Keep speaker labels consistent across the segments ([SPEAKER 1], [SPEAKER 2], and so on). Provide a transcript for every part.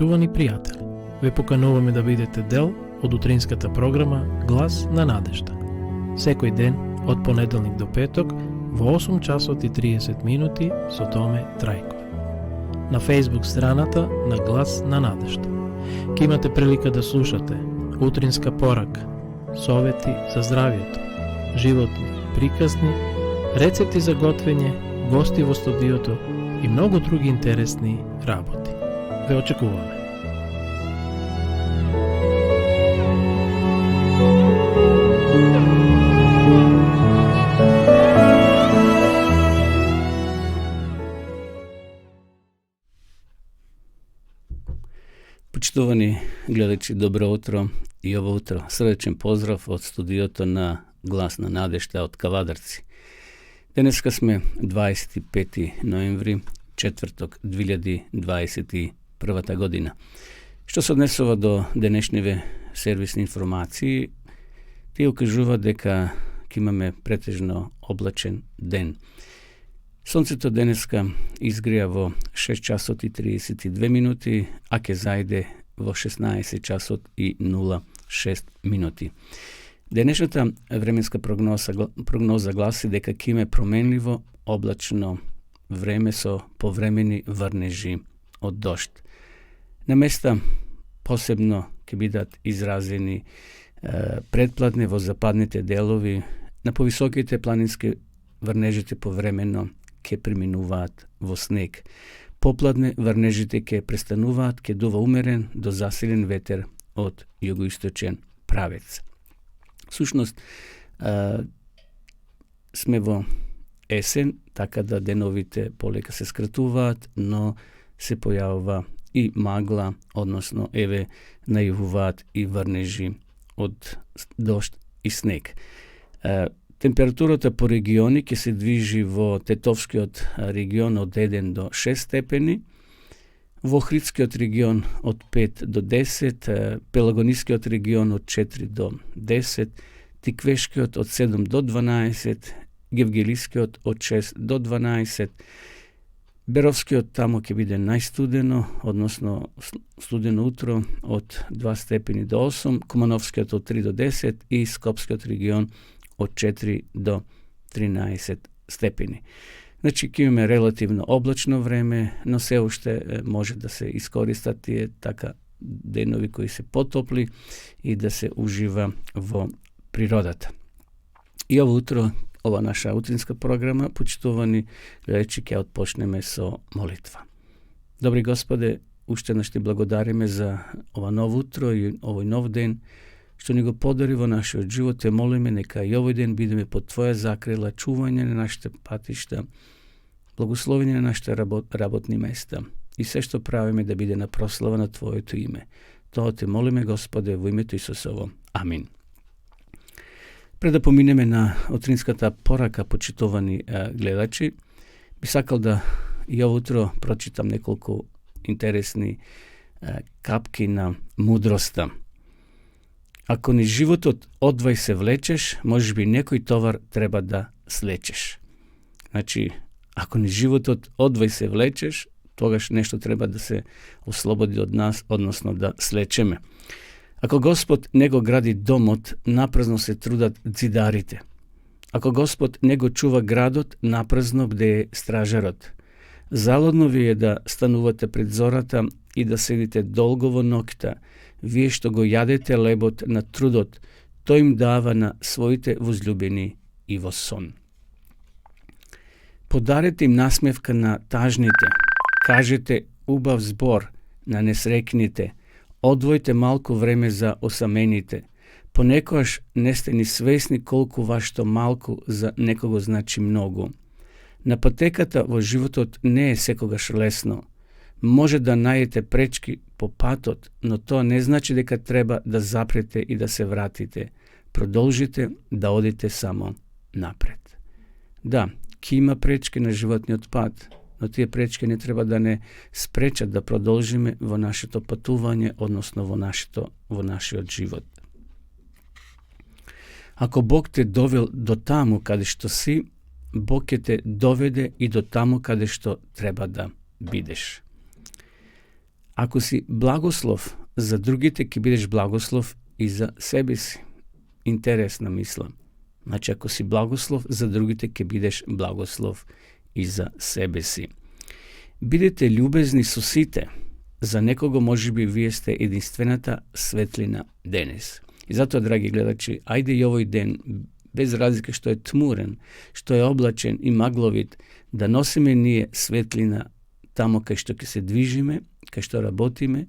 [SPEAKER 1] Почитувани пријатели, ве покануваме да бидете дел од утринската програма Глас на надежда. Секој ден, од понеделник до петок, во 8 часот и 30 минути со Томе Трајко. На Facebook страната на Глас на надежда. Ке имате прилика да слушате утринска порака, совети за здравието, животни приказни, рецепти за готвење, гости во студиото и многу други интересни работи. Ве очекуваме.
[SPEAKER 2] Почитувани гледачи, добро утро и ово утро. Срдечен поздрав од студиото на Глас на надежда од Кавадарци. Денеска сме 25. ноември, четврток 2021 година. Што се однесува до денешниве сервисни информации, тие укажува дека ќе имаме претежно облачен ден. Сонцето денеска изгреа во 6 часот и 32 минути, а ќе зајде во 16 часот и 06 минути. Денешната временска прогноза гласи дека ќе има променливо облачно време со повремени врнежи од дожд. На места посебно ќе бидат изразени предпладне во западните делови, на повисоките планински врнежите повремено ќе преминуваат во снег. Попладне врнежите ќе престануваат, ќе дува умерен до засилен ветер од југоисточен правец. Сушност, сме во есен, така да деновите полека се скратуваат, но се појавува и магла, односно еве најавуваат и врнежи од дожд и снег. Температурата по региони ќе се движи во Тетовскиот регион од 1 до 6 степени, во Охридскиот регион од 5 до 10, Пелагонискиот регион од 4 до 10, Тиквешкиот од 7 до 12, Гевгелискиот од 6 до 12, Беровскиот тамо ќе биде најстудено, односно студено утро од 2 степени до 8, Кумановскиот од 3 до 10 и Скопскиот регион од 4 до 13 степени. Значи, ќе имаме релативно облачно време, но се уште може да се искористат тие така денови кои се потопли и да се ужива во природата. И ово утро, ова наша утринска програма, почитувани гледачи, ќе отпочнеме со молитва. Добри Господе, уште еднаш ти благодариме за ова ново утро и овој нов ден, што ни го подари во нашиот живот. Те молиме нека и овој ден бидеме под Твоја закрила, чување на нашите патишта, благословење на нашите работни места и се што правиме да биде на прослава на Твоето име. Тоа те молиме, Господе, во името Исусово. Амин. Пред да поминеме на утринската порака, почитувани гледачи, би сакал да и ово утро прочитам неколку интересни капки на мудроста. Ако ни животот одвај се влечеш, можеби некој товар треба да слечеш. Значи, ако ни животот одвај се влечеш, тогаш нешто треба да се ослободи од нас, односно да слечеме. Ако Господ не го гради домот, напразно се трудат ѕидарите. Ако Господ не го чува градот, напразно бдее стражарот. Залудно ви е да станувате пред зората и да седите долго во ноќта, вие што го јадете лебот на трудот, тој им дава на своите возлюбени и во сон. Подарете им насмевка на тажните, кажете убав збор на несрекните, одвојте малку време за осамените, понекогаш не сте ни свесни колку вашето малку за некого значи многу. На патеката во животот не е секогаш лесно. Може да најдете пречки по патот, но тоа не значи дека треба да запрете и да се вратите. Продолжите да одите само напред. Да, ќе има пречки на животниот пат, но тие пречки не треба да не спречат да продолжиме во нашето патување, односно во нашиот живот. Ако Бог те довел до таму каде што си, Бог ќе те доведе и до таму каде што треба да бидеш. Ако си благослов за другите, ќе бидеш благослов и за себе си. Интересна мисла. Значи, ако си благослов за другите, ќе бидеш благослов и за себе си. Бидете љубезни со сите. За некого можеби вие сте единствената светлина денес. И затоа, драги гледачи, ајде и овој ден, без разлика што е тмурен, што е облачен и магловит, да носиме ние светлина тамо кај што ќе се движиме, кај што работиме,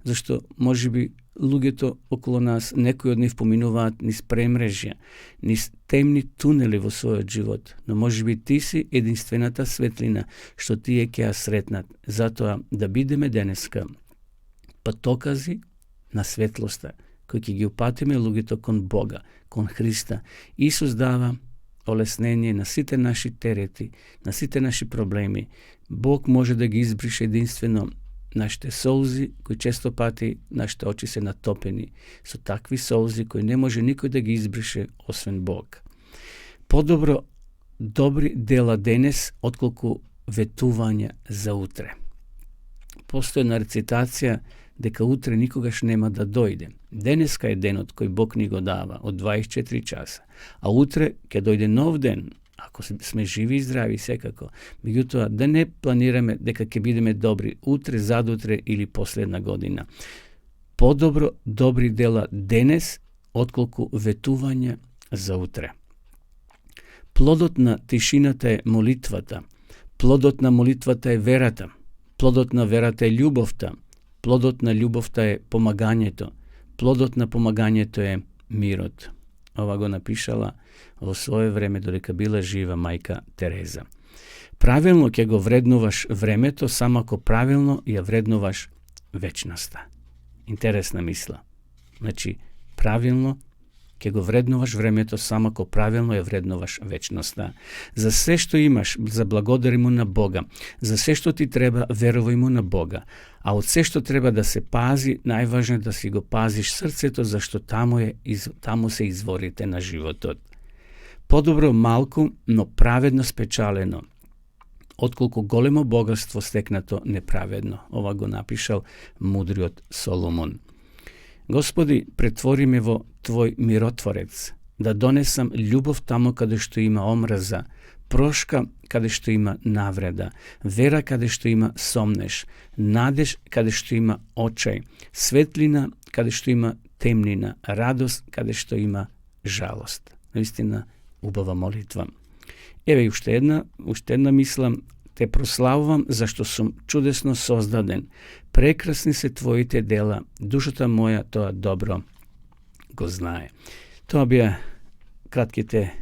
[SPEAKER 2] зашто можеби луѓето околу нас, некои од нив поминуваат низ премрежја, низ темни тунели во својот живот, но можеби ти си единствената светлина што тие ќе ја сретнат. Затоа да бидеме денеска патокази на светлоста, кои ќе ги упатиме луѓето кон Бога, кон Христа. Исус дава олеснение на сите наши терети, на сите наши проблеми. Бог може да ги избрише единствено нашите солзи, кои често пати нашите очи се натопени со такви солзи кои не може никој да ги избрише освен Бог. Подобро добри дела денес отколку ветување за утре. Постои една рецитација дека утре никогаш нема да дојде. Денеска е денот кој Бог ни го дава од 24 часа, а утре ќе дојде нов ден, ако сме живи и здрави секако. Меѓутоа, да не планираме дека ќе бидеме добри утре, задутре или последна година. Подобро добри дела денес отколку ветување за утре. Плодот на тишината е молитвата. Плодот на молитвата е верата. Плодот на верата е љубовта. Плодот на љубовта е помагањето. Плодот на помагањето е мирот. Ова го напишала во свое време додека била жива мајка Тереза. Правилно ќе го вреднуваш времето само ако правилно ја вреднуваш вечноста. Интересна мисла. Значи, правилно ќе го вреднуваш времето само ако правилно ја вреднуваш вечноста. За се што имаш, заблагодари му на Бога. За се што ти треба, верувај му на Бога. А од се што треба да се пази, најважно е да си го пазиш срцето, зашто таму се изворите на животот. Подобро малку, но праведно спечалено, отколку големо богатство стекнато неправедно. Ова го напишал мудриот Соломон. Господи, претвори ме во Твој миротворец, да донесам љубов тамо каде што има омраза, прошка каде што има навреда, вера каде што има сомнеш, надеж каде што има очај, светлина каде што има темнина, радост каде што има жалост. Наистина убава молитва. Еве и уште една мисла. Те прославувам зашто сум чудесно создаден. Прекрасни се Твоите дела, душата моја тоа добро го знае. Тоа беа кратките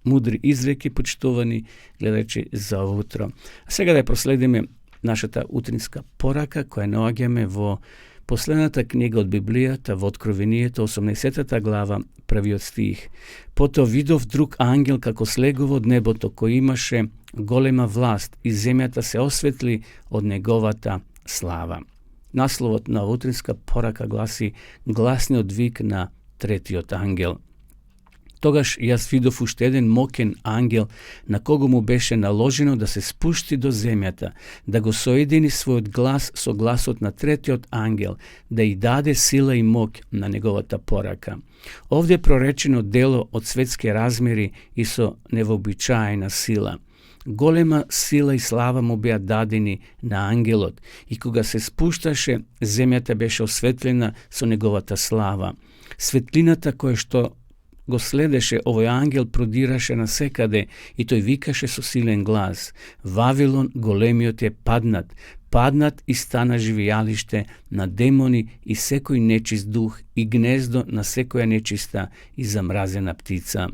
[SPEAKER 2] мудри изреки, почитувани гледачи за ово утро. А сега да ја проследиме нашата утринска порака, која наоѓаме во последната книга од Библијата, во Откровението, 18 глава, првиот стих. Потоа видов друг ангел како слегува од небото, кој имаше голема власт и земјата се осветли од неговата слава. Насловот на утринска порака гласи гласниот вик на третиот ангел. Тогаш јас видов уште еден мокен ангел, на кого му беше наложено да се спушти до земјата, да го соедини својот глас со гласот на третиот ангел, да и даде сила и мок на неговата порака. Овде е проречено дело од светски размери и со невообичаена сила. Голема сила и слава му беа дадени на ангелот и кога се спушташе, земјата беше осветлена со неговата слава. Светлината која што го следеше овој ангел продираше насекаде и тој викаше со силен глас: Вавилон големиот е паднат и стана живеалиште на демони и секој нечист дух и гнездо на секоја нечиста и замразена птица.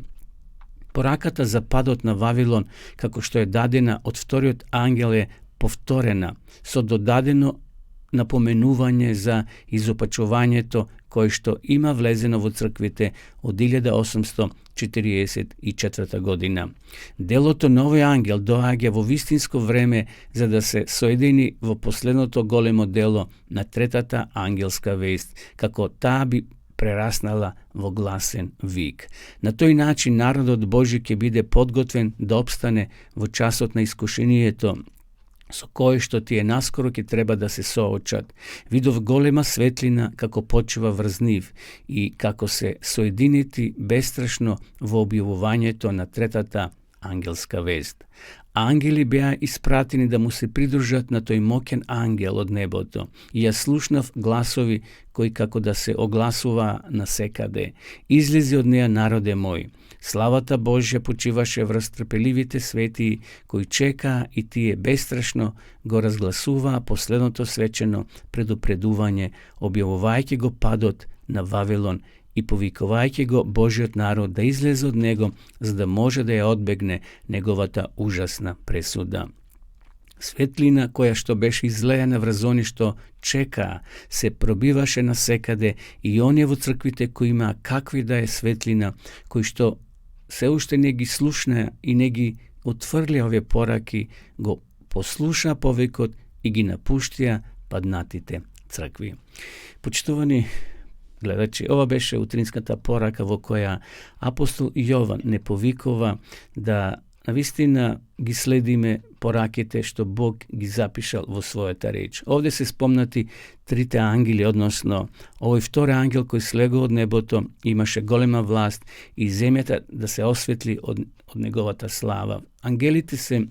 [SPEAKER 2] Пораката за падот на Вавилон, како што е дадена од вториот ангел, е повторена со додадено напоменување за изопачувањето кој што има влезено во црквите од 1844 година. Делото на овој ангел доаѓа во вистинско време за да се соедини во последното големо дело на третата ангелска вест, како таа би прераснала во гласен вик. На тој начин народот Божи ќе биде подготвен да опстане во часот на искушението, so koje što ti je naskoro ki treba da se soočat. Vidov golema svetlina kako počeva vrzniv i kako se sojediniti bestrašno v objavovanje to na tretata angelska vest. Ангели беа испратени да му се придружат на тој мокен ангел од небото. И ја слушнав гласови кои како да се огласува на секаде. Излези од неа народе мој. Славата Божја почиваше врз трпеливите светии кои чекаа и тие бестрашно го разгласуваа последното свечено предупредување, објавувајќи го падот на Вавилон и повикувајќи го Божиот народ да излезе од него, за да може да ја одбегне неговата ужасна пресуда. Светлина која што беше излејана врз они што чекаа, се пробиваше насекаде и оние во црквите кои имаа какви да е светлина, кои што се уште не ги слушнаа и не ги отврли овие пораки, го послушаа повикот и ги напуштија паднатите цркви. Почитувани гледачи, ова беше утринската порака во која апостол Јован не повикува да навистина ги следиме пораките што Бог ги запишал во својата реч. Овде се спомнати трите ангели, односно овој втори ангел кој слегува од небото, имаше голема власт и земјата да се осветли од неговата слава. Ангелите се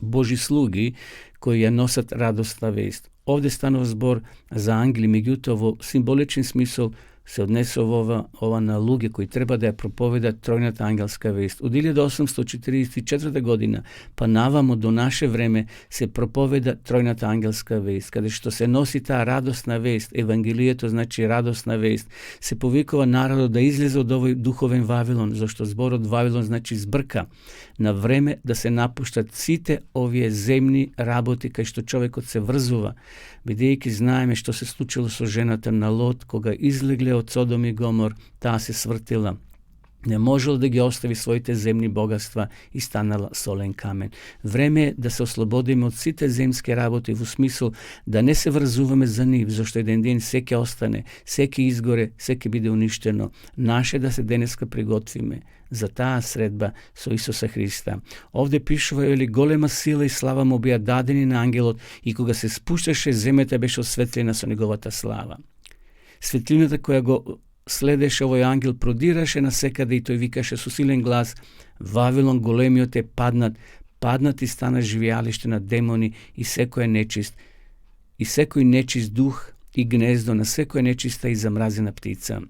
[SPEAKER 2] Божи слуги кои ја носат радостна вест. Овде станува збор за ангели, меѓутоа во символичен смисол се однесува ова на луѓе кои треба да ја проповедат тројната ангелска вест. Од 1844 година па навамо до наше време се проповеда тројната ангелска вест, каде што се носи таа радосна вест, евангелието значи радосна вест, се повикува народот да излезе од овој духовен Вавилон, зашто зборот Вавилон значи збрка, на време да се напуштат сите овие земни работи кај што човекот се врзува, бидејќи знаеме што се случило со жената на Лот, кога излегле од Содом и Гомор, таа се свртила. Не можел да ги остави своите земни богатства и станала солен камен. Време е да се ослободиме од сите земски работи во смисол да не се врзуваме за нив, зашто еден ден се ќе остане, се ќе изгоре, се ќе биде уништено. Наше да се денеска приготвиме за таа средба со Исуса Христа. Овде пишува ели голема сила и слава му беа дадени на ангелот и кога се спушташе земјата беше осветлена со неговата слава. Светлината која го следеше овој ангел продираше насекаде и тој викаше со силен глас: Вавилон големиот е паднат и стана живеалиште на демони и секој нечист, и секој нечист дух и гнездо на секоја нечиста и замразена птица.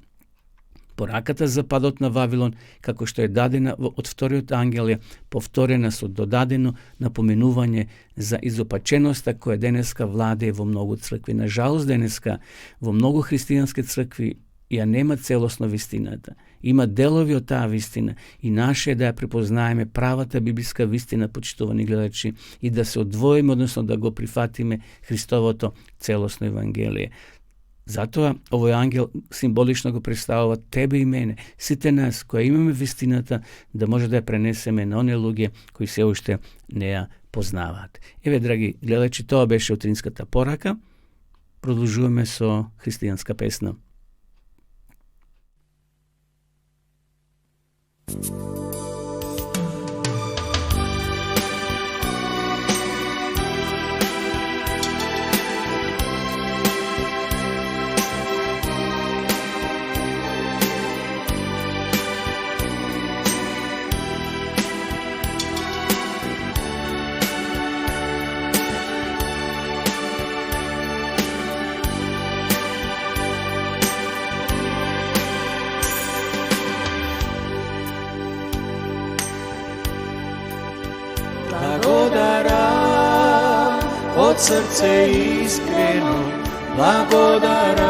[SPEAKER 2] Пораката за падот на Вавилон, како што е дадена од вториот ангел, е повторена со додадено напоменување за изопаченоста која денеска владее во многу цркви. На жалост денеска во многу христијански цркви ја нема целосно вистината. Има делови од таа вистина и наше е да ја препознаеме правата библиска вистина, почитувани гледачи, и да се одвоиме, односно да го прифатиме Христовото целосно евангелие. Затоа овој ангел символично го представува тебе и мене, сите нас кои имаме вистината, да може да ја пренесеме на оние луѓе кои се уште не ја познаваат. Еве, драги гледачи, тоа беше утринската порака. Продолжуваме со христијанска песна.
[SPEAKER 3] Благодарам од срце искрено, благодарам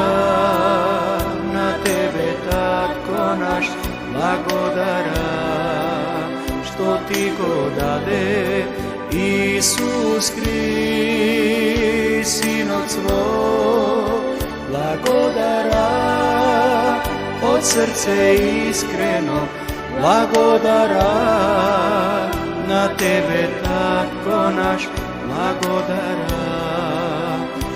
[SPEAKER 3] на тебе, татко наш, благодарам што ти го даде Исус Христ, Синот свой. Благодарам од срце искрено, благодарам на тебе, татко наш, благодарам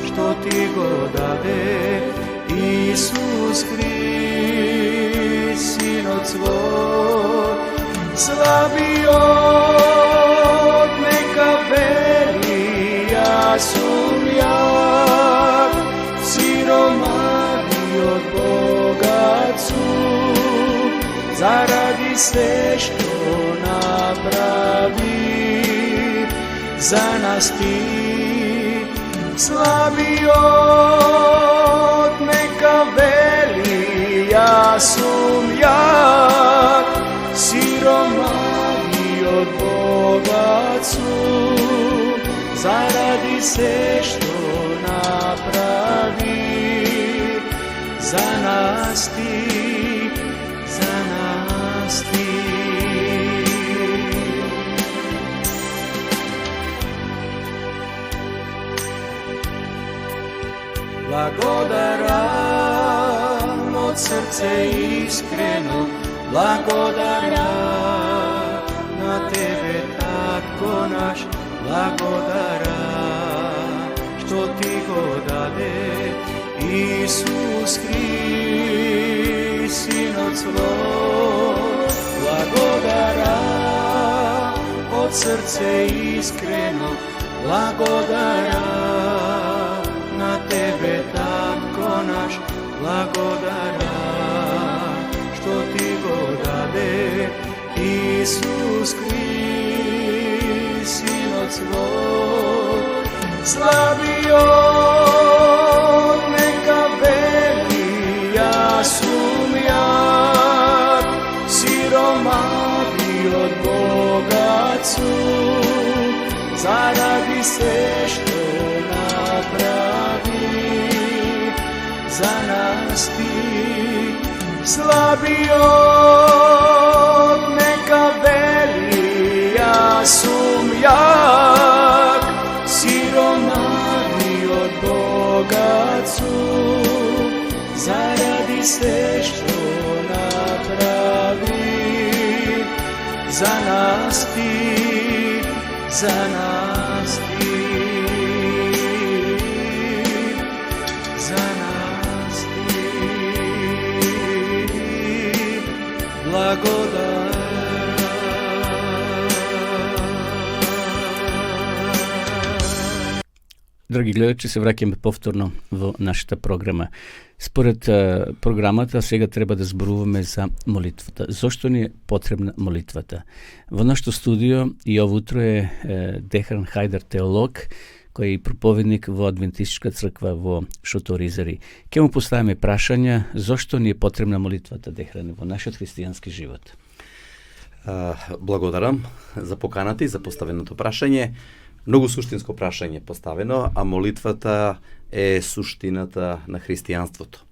[SPEAKER 3] што ти го даде Исус Христ, Синот свой. Слабиот нека вери Отцу, заради sve što napravi za nas ti. Slabi od neka veli, ja sam jak, siromani od bogacu, zaradi sve što napravi za nas ti, za nas ti. Blagodaram od srce iskreno, blagodaram na tebe tatko naš, blagodaram što ti go dade Isus Hrist, Sinoc svoj. Blagodaram od srce iskreno, blagodaram na tebe tatko naš, blagodaram što ti go dade Isus Hrist, Sinoc svoj. Slabi od neka veli, ja sam jak, siromani od bogacu, zaradi sve što napravi za nas ti. Slabi od neka veli, ja sam jak, siromani od bogacu, zaradi sve što napravi za nas ti, za nas ti.
[SPEAKER 2] Драги гледачи, се враќаме повторно во нашата програма. Според програмата, сега треба да зборуваме за молитвата. Зошто ни е потребна молитвата? Во нашето студио и ово утро е Дехран Хајдар, теолог, кој е и проповедник во Адвентистичка црква во Шоторизари. Ке му поставиме прашања зошто ни е потребна молитвата, Дехран, во нашиот христијански живот.
[SPEAKER 4] Благодарам за поканата и за поставеното прашање. Многу суштинско прашање поставено, а молитвата е суштината на христијанството.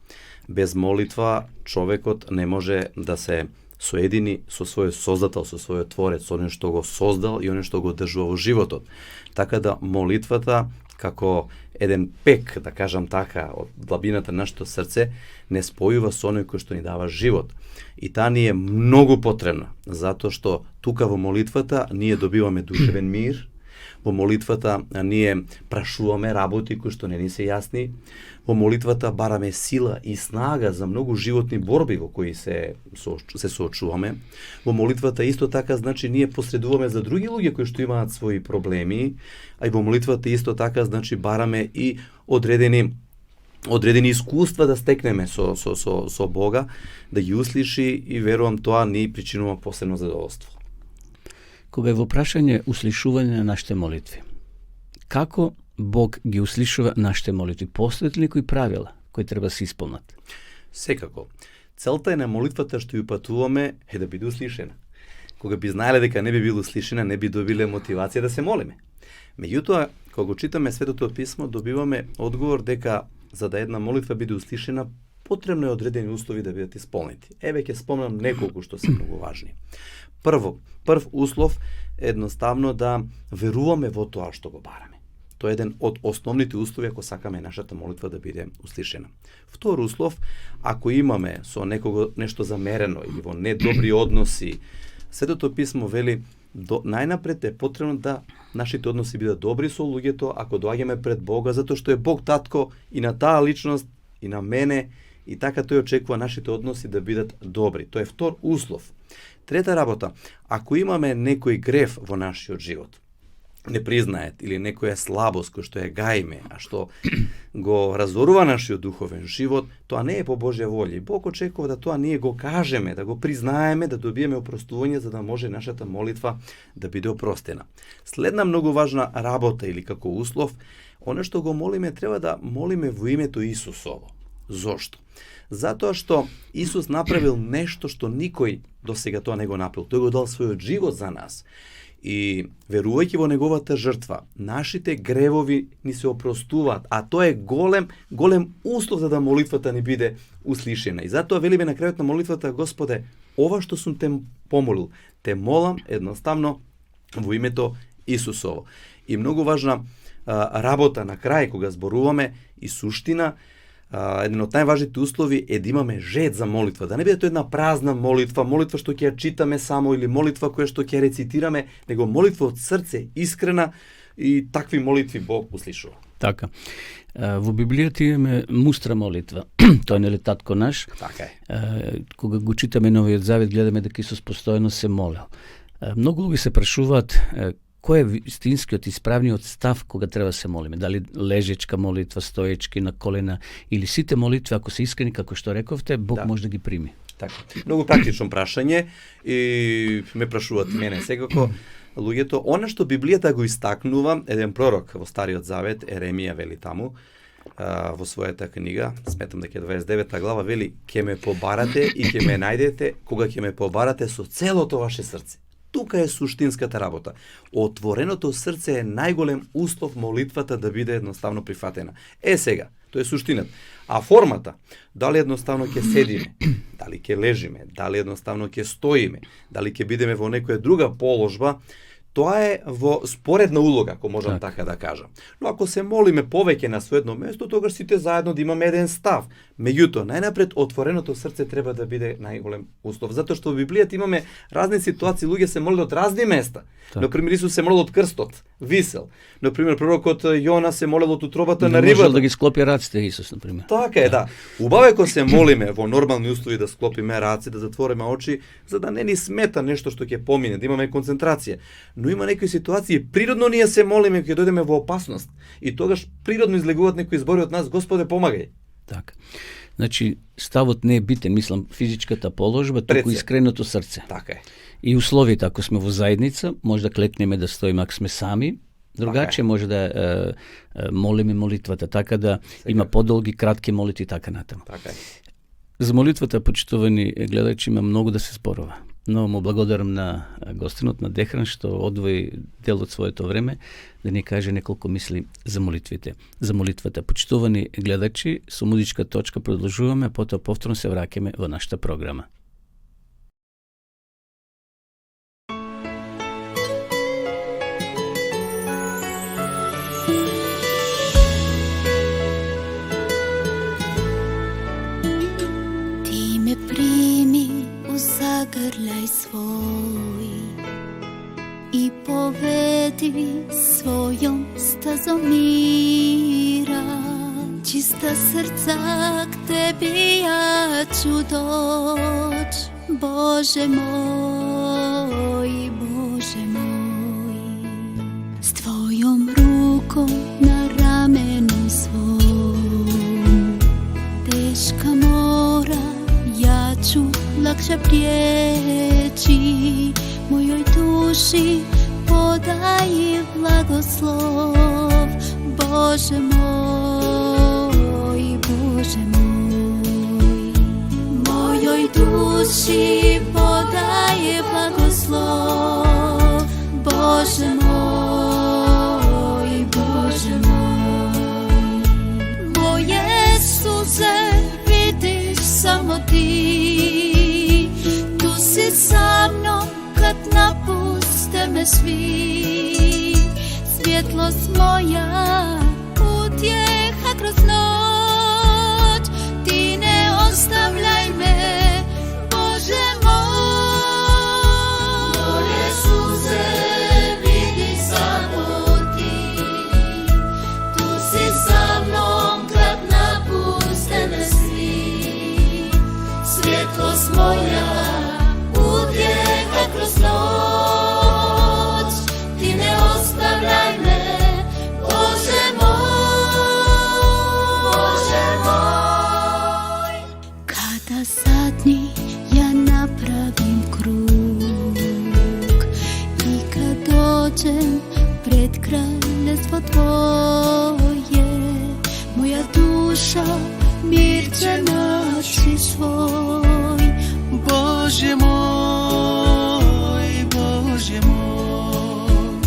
[SPEAKER 4] Без молитва човекот не може да се соедини со својот создател, со својот творец, со оној што го создал и оној што го држува во животот. Така да молитвата како еден пек, да кажам така, од длабината на нашето срце, не спојува со оној кој што ни дава живот. И таа ни е многу потребна, затоа што тука во молитвата ние добиваме душевен мир, во молитвата ние прашуваме работи кои што не ни се јасни, во молитвата бараме сила и снага за многу животни борби во кои се соочуваме. Во молитвата исто така, значи, ние посредуваме за други луѓе кои што имаат своји проблеми, а и во молитвата исто така, значи, бараме и одредени искуства да стекнеме со Бога, да ги услиши и верувам тоа ни причинува посебно задоволство.
[SPEAKER 2] Кога е во прашање услишување на нашите молитви, како Бог ги услишува нашите молитви? Постојат ли некои правила кои треба да се исполнат?
[SPEAKER 4] Секако. Целта е на молитвата што ја упатуваме е да биде услишена. Кога би знаеле дека не би била услишена, не би добиле мотивација да се молиме. Меѓутоа, кога го читаме Светото писмо, добиваме одговор дека за да една молитва биде услишена, потребно е одредени услови да бидат исполнети. Еве ќе спомнам неколку што се многу важни. Прв услов е едноставно да веруваме во тоа што го бараме. Тоа е еден од основните услови ако сакаме нашата молитва да биде услишена. Втор услов, ако имаме со некого нешто замерено или во недобри односи, Светото писмо вели најнапред е потребно да нашите односи бидат добри со луѓето ако доаѓаме пред Бога, затоа што е Бог татко и на таа личност и на мене, и така тој очекува нашите односи да бидат добри. Тоа е втор услов. Трета работа, ако имаме некој греф во нашиот живот, не признает или некоја слабост која што ја гаиме, а што го разорува нашиот духовен живот, тоа не е по Божја волја. Бог очекува да тоа ние го кажеме, да го признаеме, да добиеме опростување за да може нашата молитва да биде опростена. Следна многу важна работа или како услов, оно што го молиме треба да молиме во името Исусово. Зошто? Затоа што Исус направил нешто што никој досега тоа не го направил. Тој го дал својот живот за нас. И верувајќи во неговата жртва, нашите гревови ни се опростуваат, а тоа е голем услов за да молитвата ни биде услишена. И затоа велиме на крајот на молитвата: Господе, ова што сум те помолил, те молам едноставно во името Исусово. И многу важна работа на крај кога зборуваме и суштина, еден од најважните услови е да имаме жет за молитва, да не биде тоа една празна молитва, молитва што ќе ја читаме само или молитва која што ќе рецитираме, него молитва од срце, искрена, и такви молитви Бог услишува.
[SPEAKER 2] Така. Во Библијата имаме мустра молитва. Тој е нели татко наш.
[SPEAKER 4] Така е.
[SPEAKER 2] Кога го читаме Новиот Завет, гледаме дека Исус постојано се молел. Многу луѓе се прашуваат кој е вистинскиот исправниот став кога треба да се молиме? Дали лежечка молитва, стоечки, на колена, или сите молитви, ако се искрени, како што рековте, Бог може да ги прими?
[SPEAKER 4] Така. Многу практично прашање и ме прашуваат мене секако луѓето. Она што Библијата го истакнува, еден пророк во Стариот Завет, Еремија вели таму, во својата книга, сметам дека 29 глава, вели: ќе ме побарате и ќе ме најдете кога ќе ме побарате со целото ваше срце. Тука е суштинската работа. Отвореното срце е најголем услов молитвата да биде едноставно прифатена. Сега, тоа е суштината. А формата, дали едноставно ќе седиме, дали ќе лежиме, дали едноставно ќе стоиме, дали ќе бидеме во некоја друга положба, тоа е во споредна улога, ако можам така да кажам. Но ако се молиме повеќе на соедно место, тогаш сите заедно да имаме еден став. Меѓутоа, најнапред отвореното срце треба да биде најголем услов, затоа што во Библијата имаме разни ситуации, луѓе се молат од разни места. Например, Исус се молел од крстот, висел. Например, пророкот Јона се молел од утробата на рибата.
[SPEAKER 2] Можел да ги склопи раците Исус, например.
[SPEAKER 4] Така е, да. Убаво е кога се молиме во нормални услови да склопиме раце, да затвориме очи, за да не ни смета нешто што ќе помине, да имаме концентрација. Но има некои ситуации, природно ние се молиме кога дојдеме во опасност, и тогаш природно излегуваат некои збори од нас: Господе, помагај.
[SPEAKER 2] Така. Значи, ставот не е битен, мислам, физичката положба, туку искреното срце.
[SPEAKER 4] Така е.
[SPEAKER 2] И условите, ако сме во заедница, може да клекнеме да стоиме, ако сме сами, другаче може да молиме молитвата, така да има подолги, кратки молитви, така натаму.
[SPEAKER 4] Така е.
[SPEAKER 2] За молитвата, почитувани гледачи, има многу да се зборува. Но му благодарам на гостинот на Дехран што одвои дел од своето време да ни каже неколку мисли за молитвите. За молитвата. Почитувани гледачи, со музичка точка продолжуваме, а потоа повторно се враќаме во нашата програма.
[SPEAKER 5] Ти ме прими у загрљај свој и поведи својом стазом мира. Чиста срца к Теби ја ќу доć, Боже мој, Боже мој. С Твојом руком на рамену свом, тешка мора ја ќу лакше пријечи. Мојој души подај благослов, Боже мој, Боже мој. Мојој души подај благослов, Боже мој, Боже мој. Моје сузе видиш само Ти, ту си со мном kad napuste me svi. Svjetlost moja, utjeha kroz noć, Ti ne ostavljaj me, Bože moj. Moje suze vidi samo Ti, tu si sa mnom kad napuste me svi. Svjetlost moja, kroz noć, Ti ne ostavljaj me, Bože moj. Da zadnji ja napravim krug i kad dođem pred kraljestvo tvoje, moja duša mir će naći svoj.
[SPEAKER 3] Bože moj, Bože moj,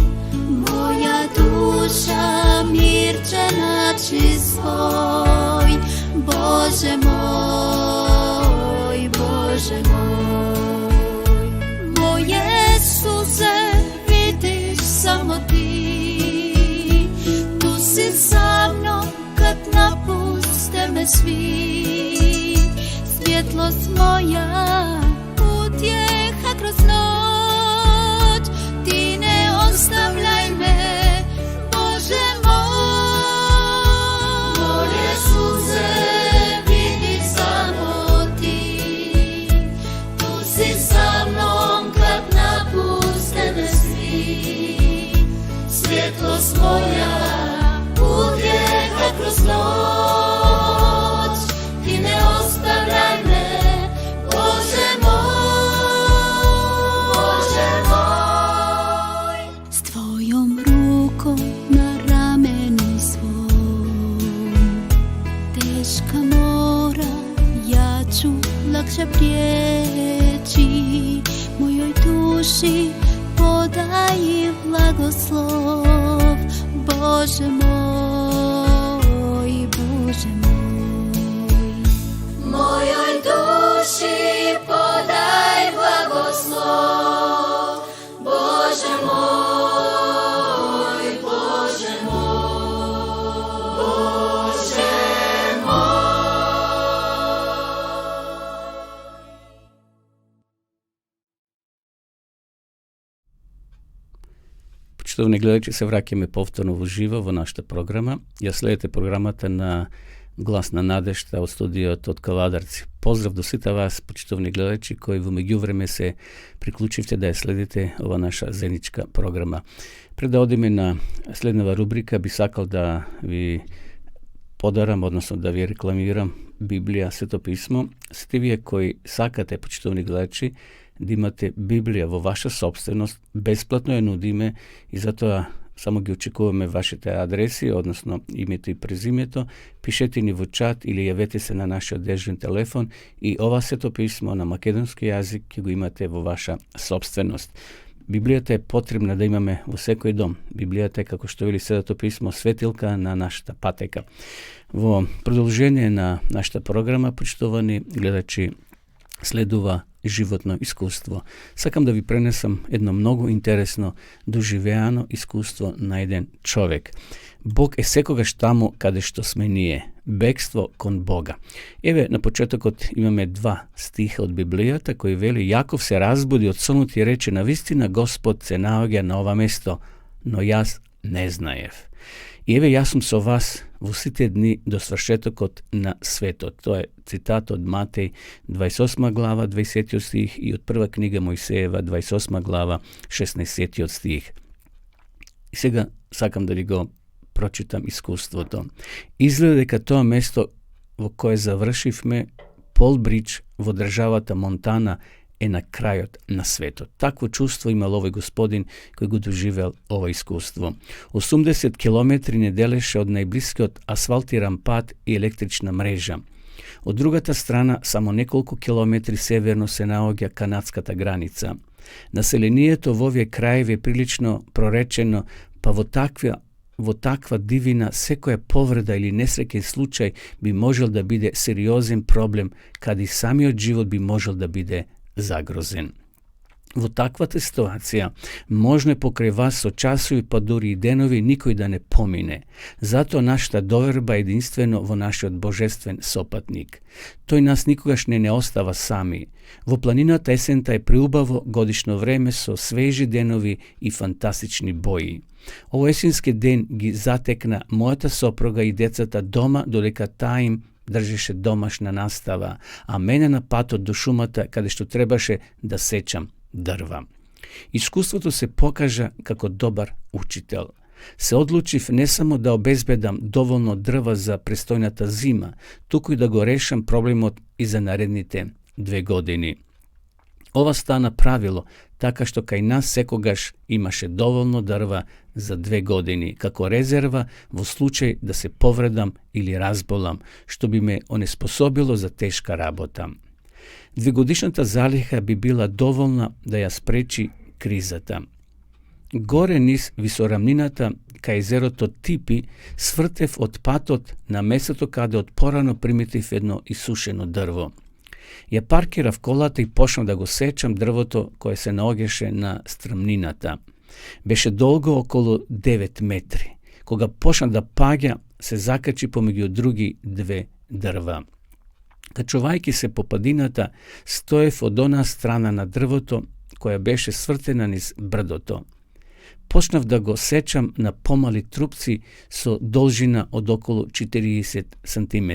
[SPEAKER 5] Moja duša mir će naći svoj. Bože moj, Bože moj, moje suze vidiš samo ti. Tu si sa mnom kad napuste me svi. Svjetlost moja, utjeha kroz noć, ti ne ostavljaj me, Bože moj. Moje suze vidi samo ti, tu si sa mnom kad napuste me svi. Svjetlost moja, utjeha kroz noć, ti ne ostavljaj me, Bože moj, Bože moj. S tvojom rukom na ramenu svom, teška mora ja ću lakše prijeći. Mojoj duši podaj blagoslov, Bože moj, Bože moj. Mojoj duši podaj blagoslov, Bože moj, Bože moj, Bože moj.
[SPEAKER 2] Почитувани гледачи, се враќаме повторно во живо во нашата програма. Ја следите програмата на Глас на надежта од студиото од Каладарци. Поздрав до сите вас, почитувани гледачи, кои во меѓувреме се приклучивте да ја следите ова наша заедничка програма. Пред да одиме на следнава рубрика, би сакал да ви подарам, односно да ви рекламирам Библија, Свето писмо. Сите вие кои сакате, почитувани гледачи, да имате Библија во ваша собственост, бесплатно ја нудиме и затоа само ги очекуваме вашите адреси, односно името и презимето. Пишете ни во чат или јавете се на нашиот дежурен телефон и ова Свето писмо на македонски јазик ќе го имате во ваша собственост. Библијата е потребна да имаме во секој дом. Библијата е, како што вели Светото писмо, светилка на нашата патека. Во продолжение на нашата програма, почитувани гледачи, следува животно искуство. Сакам да ви пренесам едно многу интересно доживеано искуство на еден човек. Бог е секогаш таму каде што сме ние. Бегство кон Бога. Еве, на почетокот имаме два стиха од Библијата кои вели: Јаков се разбуди од сонот и рече: навистина Господ се наоѓа на ова место, но јас не знаев. И еве, јас сум со вас во сите дни до свршетокот на светот. Тоа е цитат од Матеј 28 глава 20 стих и од прва книга Мојсеева 28 глава 16 стих. И сега сакам да ви го прочитам искуството. Изгледа дека тоа место во кое завршивме, Полбридж во државата Монтана, е на крајот на светот. Такво чувство имал овој господин кој го доживел ова искуство. 80 километри не делеше од најблискиот асфалтиран пат и електрична мрежа. Од другата страна, само неколку километри северно се наоѓа канадската граница. Населението во овие краеви е прилично проречено, па во таква дивина секоја повреда или несреќен случај би можел да биде сериозен проблем, каде самиот живот би можел да биде загрозен. Во таквата ситуација можно е покрај вас со часови, па дури и денови никој да не помине. Затоа нашата доверба е единствено во нашиот божествен сопатник. Тој нас никогаш не остава сами. Во планината есента е преубаво годишно време со свежи денови и фантастични бои. Овој есенски ден ги затекна мојата сопруга и децата дома, додека таа им држеше домашна настава, а мене на патот до шумата каде што требаше да сечам дрва. Искуството се покажа како добар учител. се одлучив не само да обезбедам доволно дрва за престојната зима, туку и да го решам проблемот и за наредните 2 години. Ова стана правило, така што кај нас секогаш имаше доволно дрва за 2 години, како резерва во случај да се повредам или разболам, што би ме онеспособило за тешка работа. 2-годишната залиха би била доволна да ја спречи кризата. Горе низ висорамнината кај езерото Типи свртев од патот на местото каде од порано примитив едно исушено дрво. Ја паркирав колата и почнав да го сечам дрвото кое се наоѓаше на стрмнината. Беше долго околу 9 метри. Кога почна да паѓа, се закачи помеѓу други 2 дрва. Качувајќи се по падината, стоев од она страна на дрвото која беше свртена низ брдото. Почнав да го сечам на помали трупци со должина од околу 40 см,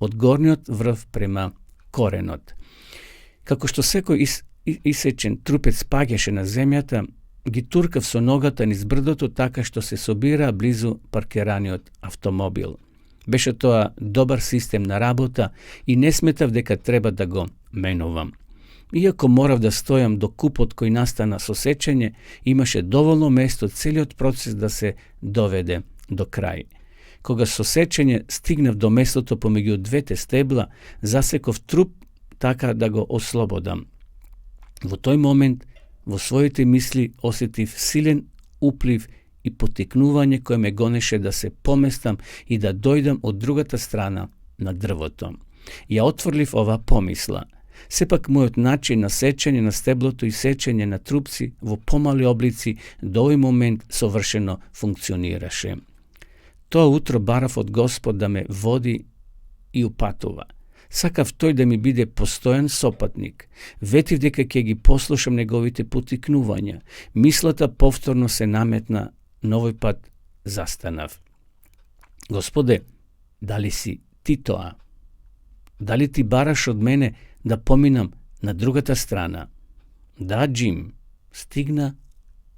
[SPEAKER 2] од горниот врв према коренот. Како што секој исечен трупец паѓаше на земјата, ги туркав со ногата низ брдото така што се собира близу паркираниот автомобил. Беше тоа добар систем на работа и не сметав дека треба да го менувам. Иако морав да стојам до купот кој настана со сечење, имаше доволно место целиот процес да се доведе до крај. Кога со сечење стигнав до местото помеѓу 2 стебла, засеков труп така да го ослободам. Во тој момент, во своите мисли осетив силен уплив и потикнување кој ме гонеше да се поместам и да дојдам од другата страна на дрвото. Ја отврлив ова помисла. Сепак мојот начин на сечење на стеблото и сечење на трупци во помали облици до овој момент совршено функционираше. Тоа утро барав од Господ да ме води и упатува. Сакав тој да ми биде постојан сопатник. Ветив дека ќе ги послушам неговите потикнувања. Мислата повторно се наметна, но овој пат застанав. Господе, дали си ти тоа? Дали ти бараш од мене да поминам на другата страна? Да, Джим, стигна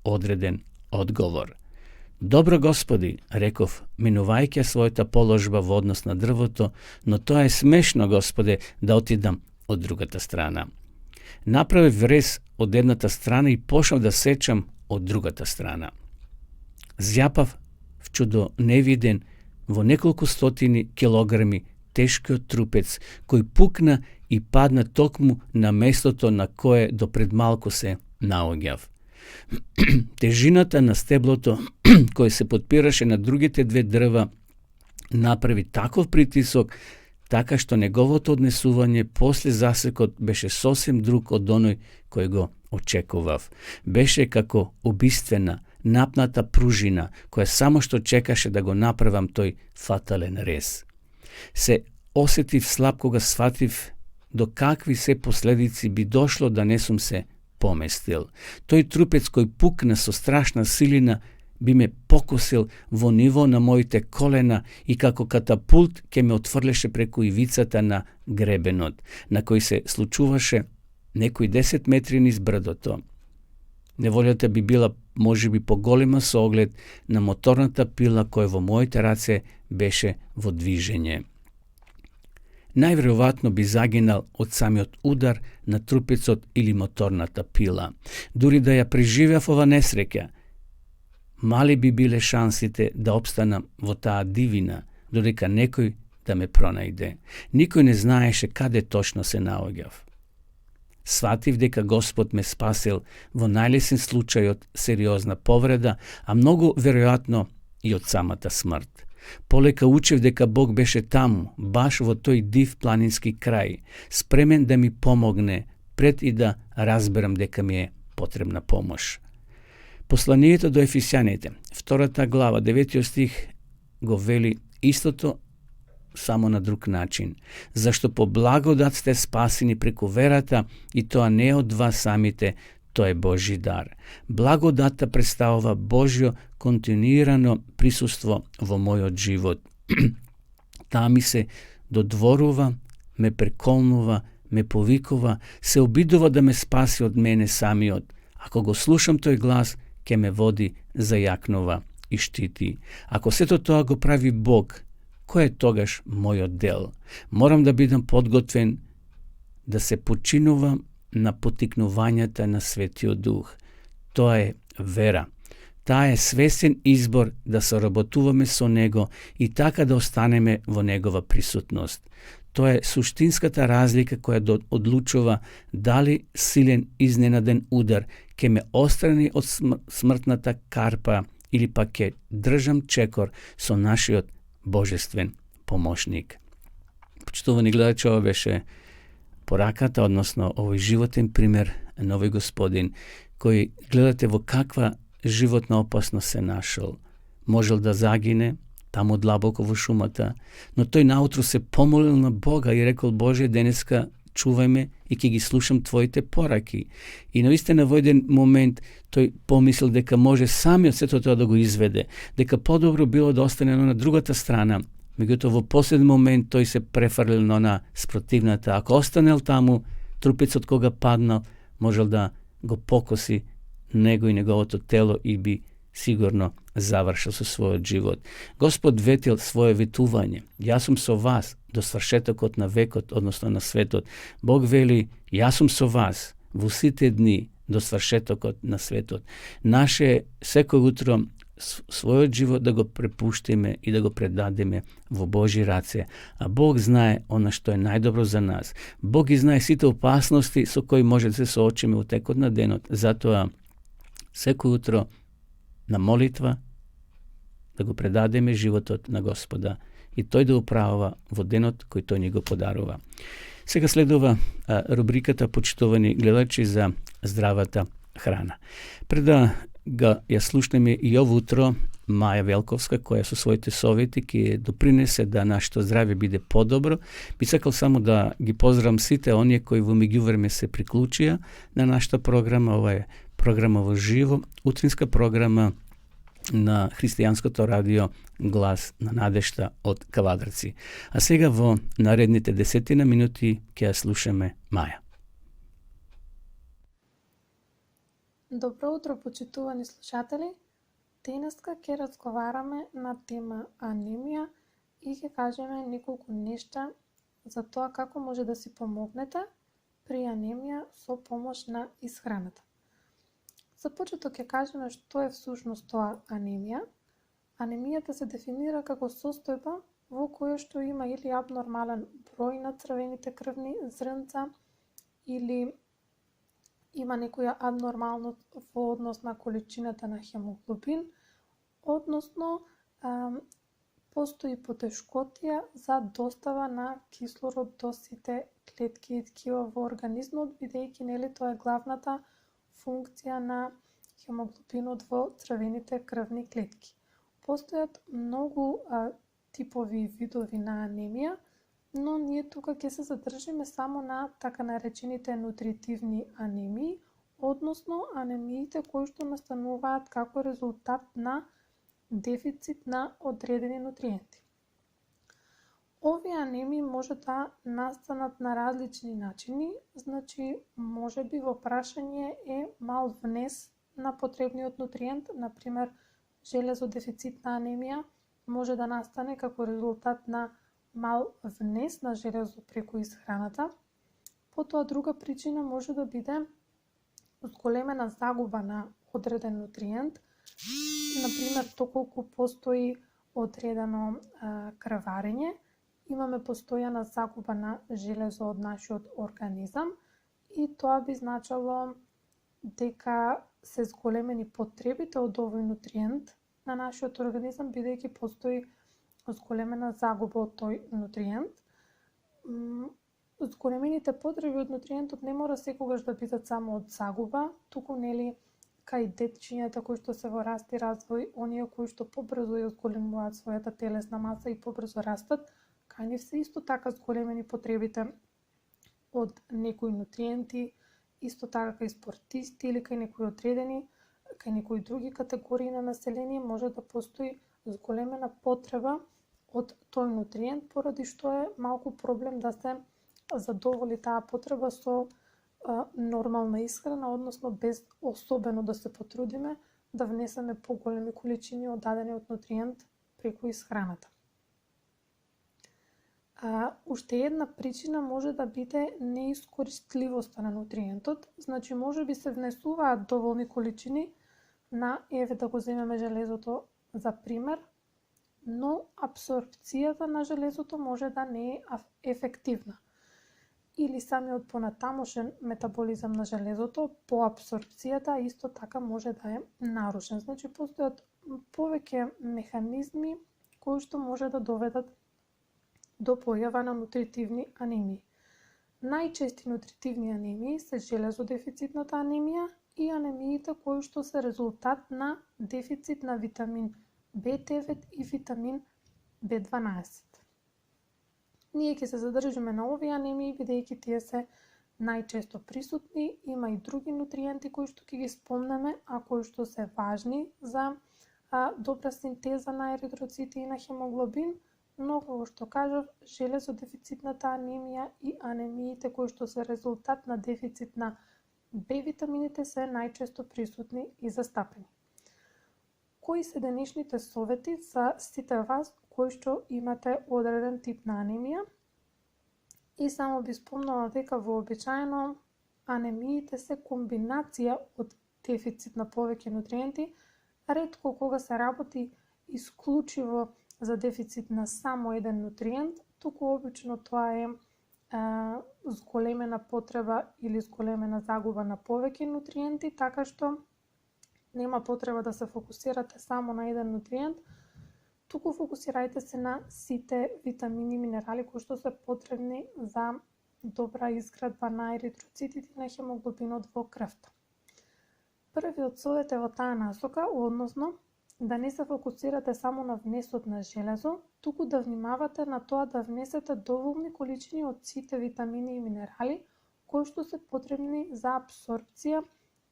[SPEAKER 2] одреден одговор. Добро, Господи, реков, минувајќи својата положба во однос на дрвото, но тоа е смешно, Господе, да отидам од другата страна. Направив врез од едната страна и почнав да сечам од другата страна. Зјапав в чудо невиден во неколку стотини килограми тешкиот трупец, кој пукна и падна токму на местото на кое до пред малку се наоѓав. Тежината на стеблото, кој се подпираше на другите 2 дрва, направи таков притисок, така што неговото однесување после засекот беше сосем друг од оној кој го очекував. Беше како убиствена, напната пружина, која само што чекаше да го направам тој фатален рез. Се осетив слаб кога сватив до какви се последици би дошло да не сум се поместил. Тој трупец кој пукна со страшна силина би ме покосил во ниво на моите колена и како катапулт ќе ме отфрлеше преку ивицата на гребенот, на кој се случуваше некои 10 метри низ брдото. Неволјата би била можеби поголема со оглед на моторната пила која во моите раце беше во движење. Најверојатно би загинал од самиот удар на трупецот или моторната пила. Дури да ја преживеав ова несреќа, мали би биле шансите да обстанам во таа дивина, додека некој да ме пронајде. Никој не знаеше каде точно се наоѓав. Сватив дека Господ ме спасил во најлесен случај од сериозна повреда, а многу веројатно и од самата смрт. Полека учев дека Бог беше таму, баш во тој див планински крај, спремен да ми помогне пред и да разберам дека ми е потребна помош. Посланието до Ефесјаните, 2 глава, 9 стих, го вели истото, само на друг начин. Зашто по благодат сте спасени преку верата и тоа не е од вас самите, тоа е Божји дар. Благодата представува Божјо континуирано присуство во мојот живот. Таа ми се додворува, ме преколнува, ме повикува, се обидува да ме спаси од мене самиот. Ако го слушам тој глас, ќе ме води, зајакнува и штити. Ако сето тоа го прави Бог, кој е тогаш мојот дел? Морам да бидам подготвен да се починувам на потикнувањата на Светиот Дух. Тоа е вера. Таа е свесен избор да соработуваме со Него и така да останеме во Негова присутност. Тоа е суштинската разлика која одлучува дали силен изненаден удар ќе ме острани од смртната карпа или пак ќе држам чекор со нашиот божествен помошник. Почитувани гледачи, ова беше пораката, односно овој животен пример на овој господин кој гледате во каква животна опасност се нашол. Можел да загине таму длабоко во шумата, но тој наутро се помолил на Бога и рекол: Боже, денеска чувај ме и ќе ги слушам Твоите пораки. И наистина во еден момент тој помислил дека може самиот сето тоа да го изведе, дека подобро било да остане на другата страна. Меѓутоа во последен момент тој се префрлил на спротивната. Ако останел таму, трупецот кога паднал, можел да го покоси него и неговото тело и би сигурно завршил со својот живот. Господ ветил свое ветување: јас сум со вас до свршетокот на векот, односно на светот. Бог вели: јас сум со вас во сите дни до свршетокот на светот. Наше секој утро својот живот да го препуштиме и да го предадеме во Божји раце. А Бог знае она што е најдобро за нас. Бог ги знае сите опасности со кои може да се соочиме во текот на денот. Затоа секој утро на молитва да го предадеме животот на Господа и тој да управува во денот кој тој ни го подарува. Сега следува рубриката, почитувани гледачи, за здравата храна. Пред да ја слушнеме и ово утро Маја Велковска, која со своите совети ќе допринесе да нашето здравје биде подобро, би сакал само да ги поздравам сите оние кои во меѓувреме се приклучија на нашата програма. Ова е програма во живо, утринска програма на христијанското радио Глас на надежта од Кавадарци. А сега во наредните 10 минути ќе ја слушаме Маја.
[SPEAKER 6] Добро утро, почитувани слушатели. Денеска ќе разговараме на тема анемија и ќе кажеме неколку нешта за тоа како може да си помогнете при анемија со помош на исхраната. За почеток ќе кажеме што е всушност тоа анемија. Анемијата се дефинира како состојба во која што има или абнормален број на црвените крвни зрнца или има некоја абнормалност во однос на количината на хемоглобин, односно постои потешкотија за достава на кислород до сите клетки и ткива во организмот, бидејќи нели тоа е главната функција на хемоглобинот во црвените крвни клетки. Постојат многу типови видови на анемија, но ние тука ќе се задржиме само на така наречените нутритивни анемии, односно анемиите кои што настануваат како резултат на дефицит на одредени нутриенти. Овие анемии може да настанат на различни начини, значи може би во прашање е мал внес на потребниот нутриент, например железодефицитна анемија може да настане како резултат на мал внес на железо преку исхраната. Потоа друга причина може да биде зголемена загуба на одреден нутриент, например доколку постои одредено крварење, имаме постојана загуба на железо од нашиот организам и тоа би значало дека се зголемени потребите од овој нутриент на нашиот организам, бидејќи постои зголемена загуба од тој нутриент. Зголемените потреби од нутриентот не мора секогаш да бидат само од загуба, туку нели кај детчињата кои што се во раст и развој, оние кои што побрзо ја зголемуваат својата телесна маса и побрзо растат, кај нив се исто така зголемени потребите од некои нутриенти, исто така кај спортисти или кај некои одредени, кај некои други категории на население може да постои зголемена потреба од тој нутриент, поради што е малку проблем да се задоволи таа потреба со нормална исхрана, односно без особено да се потрудиме да внесеме поголеми количини од дадениот нутриент преку исхраната. Уште една причина може да биде неискористливоста на нутриентот, значи може би се внесуваат доволни количини на, еве да го земеме железото за пример, но апсорбцијата на железото може да не е ефективна. Или самиот понатамошен метаболизам на железото по апсорбцијата исто така може да е нарушен. Значи постојат повеќе механизми кои што може да доведат до појава на нутритивни анемии. Најчести нутритивни анемии се железодефицитната анемија и анемиите кои што се резултат на дефицит на витамин B9 и витамин B12. Ние ќе се задржиме на овие анемии бидејќи тие се најчесто присутни, има и други нутриенти кои што ќе ги спомнеме, а кои што се важни за добра синтеза на еритроцити и на хемоглобин, но како што кажав, железодефицитната анемија и анемиите кои што се резултат на дефицит на Б витамините се најчесто присутни и застапени. Кои се денешните совети за сите вас кои што имате одреден тип на анемија? И само би спомнала дека вообичаено анемиите се комбинација од дефицит на повеќе нутриенти, ретко кога се работи исклучиво за дефицит на само еден нутриент, туку обично тоа е зголемена потреба или зголемена загуба на повеќе нутриенти, така што нема потреба да се фокусирате само на еден нутриент, туку фокусирајте се на сите витамини и минерали кои што се потребни за добра изградба на еритроцитите и на хемоглобинот во крвта. Првиот совет е во таа насока, односно да не се фокусирате само на внесот на железо, туку да внимавате на тоа да внесете доволни количини од сите витамини и минерали кои што се потребни за апсорбција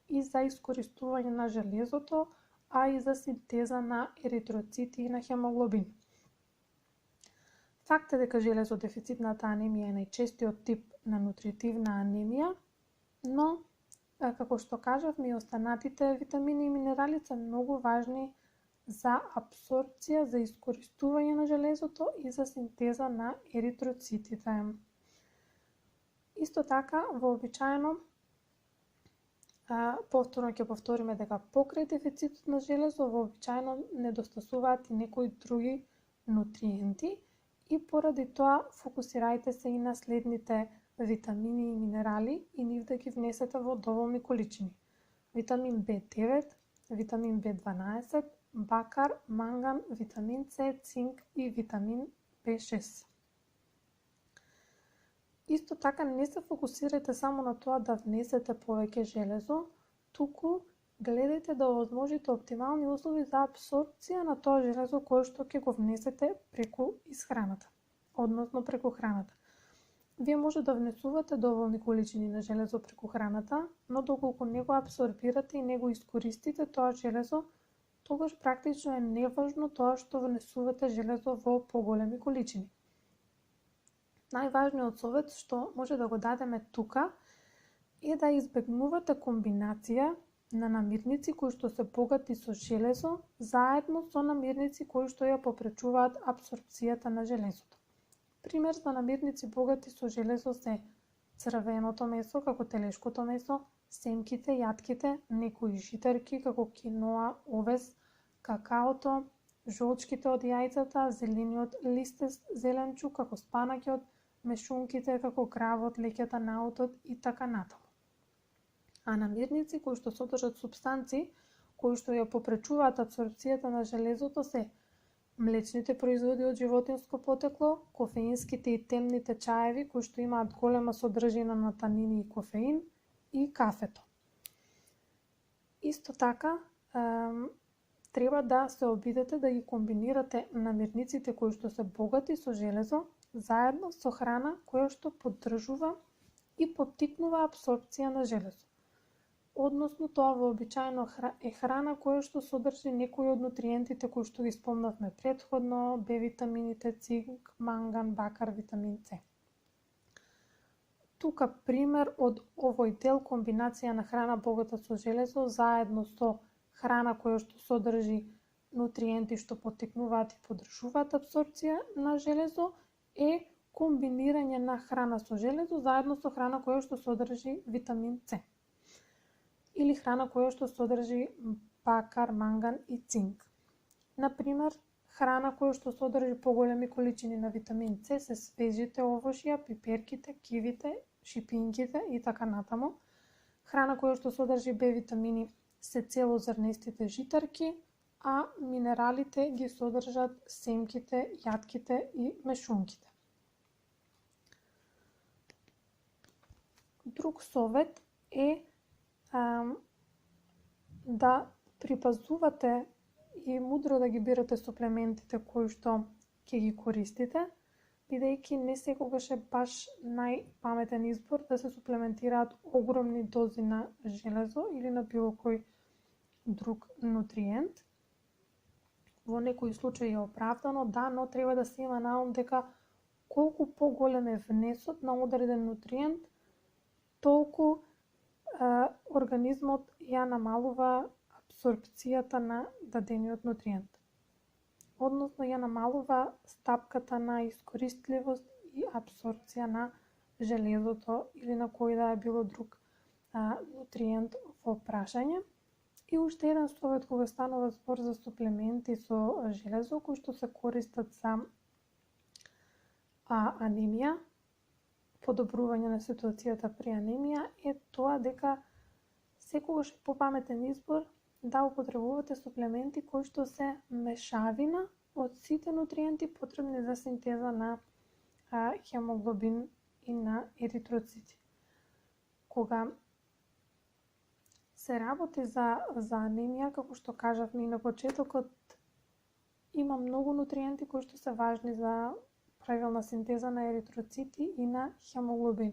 [SPEAKER 6] и за искористување на железото, а и за синтеза на еритроцити и на хемоглобин. Факт е дека железодефицитната анемија е најчестиот тип на нутритивна анемија, но, како што кажавме, и останатите витамини и минерали се многу важни за апсорбција, за искористување на железото и за синтеза на еритроцитите. Исто така, вообичаено, повторно ќе повториме дека покрај дефицитот на железо вообичаено недостасуваат и некои други нутриенти и поради тоа фокусирајте се и на следните витамини и минерали и нив да ги внесете во доволни количини. Витамин B9, витамин B12, бакар, манган, витамин С, цинк и витамин B6. Исто така не се фокусирајте само на тоа да внесете повеќе железо, туку гледајте да овозможите оптимални услови за апсорбција на тоа железо кое што ќе го внесете преку исхраната, односно преку храната. Вие може да внесувате доволни количини на железо преку храната, но доколку не го апсорбирате и не го искористите тоа железо, тогаш практично е неважно тоа што внесувате железо во поголеми количини. Најважниот совет што може да го дадеме тука е да избегнувате комбинација на намирници кои што се богати со железо заедно со намирници кои што ја попречуваат апсорбцијата на железото. Пример за намирници богати со железо се црвеното месо како телешкото месо, семките, јатките, некои житарки како киноа, овес, какаото, жолчките од јајцата, зелениот листест зеленчук како спанаќот, мешунките како гравот, леќата на аутот и така натаму. А намирници кои што содржат супстанци кои што ја попречуваат апсорбцијата на железото се млечните производи од животинско потекло, кофеинските и темните чаеви кои што имаат голема содржина на танини и кофеин и кафето. Исто така, треба да се обидете да ги комбинирате намирниците кои што се богати со железо заедно со храна која што поддржува и поттикнува апсорбција на железо. Односно, тоа вообичаено е храна која што содржи некои од нутриентите кои што ги спомнавме претходно, Б витамините, цинк, манган, бакар, витамин С. Тука пример од овој дел комбинација на храна богата со железо заедно со храна која што содржи нутриенти што поттикнуваат и поддржуваат апсорбција на железо е комбинирање на храна со железо заедно со храна која што содржи витамин С или храна која што содржи бакар, манган и цинк. Например, храна која што содржи поголеми количини на витамин С се свежите овошја, пиперките, кивите, шипинките и така натаму. Храна која што содржи Б витамини се целозрнестите житарки, а минералите ги содржат семките, јатките и мешунките. Друг совет е да припазувате и мудро да ги бирате суплементите кои што ќе ги користите, бидејќи не секогаш е баш најпаметен избор да се суплементираат огромни дози на железо или на било кој друг нутриент. Во некои случаи е оправдано, да, но треба да се има на ум дека колку поголем е внесот на одреден нутриент, толку организмот ја намалува апсорбцијата на дадениот нутриент. Односно ја намалува стапката на искористливост и апсорбција на железото или на кој да е било друг нутриент во прашање. И уште еден совет кога станува збор за суплементи со железо кои што се користат за анемија, подобрување на ситуацијата при анемија, е тоа дека секогаш е попаметен избор да употребувате суплементи кои што се мешавина од сите нутриенти потребни за синтеза на хемоглобин и на еритроцити. Кога се работи за анемија, како што кажавме и на почетокот, има многу нутриенти кои што се важни за правилна синтеза на еритроцити и на хемоглобин.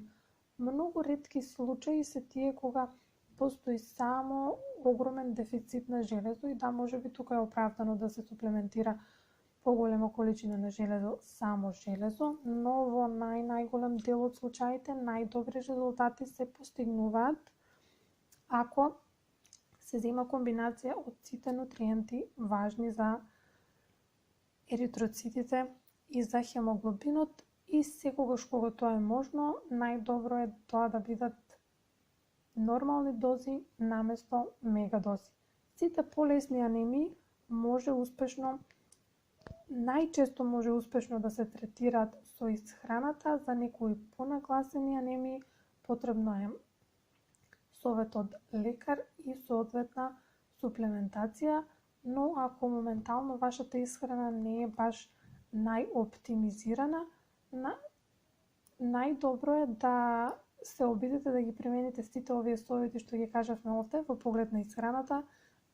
[SPEAKER 6] Многу ретки случаи се тие кога постои само огромен дефицит на железо и да, можеби тука е оправдано да се суплементира поголема количина на железо, само железо, но во најголем дел од случаите најдобри резултати се постигнуваат ако се зема комбинација од сите нутриенти важни за еритроцитите и за хемоглобинот, и секогаш кога тоа е можно, најдобро е тоа да бидат нормални дози наместо мегадози. Сите полесни анемии најчесто може успешно да се третираат со исхраната. За некои понагласени анемии потребно е совет од лекар и соодветна суплементација, но ако моментално вашата исхрана не е баш најоптимизирана, најдобро е да се обидете да ги примените сите овие совети што ги кажавме овде во поглед на исхраната,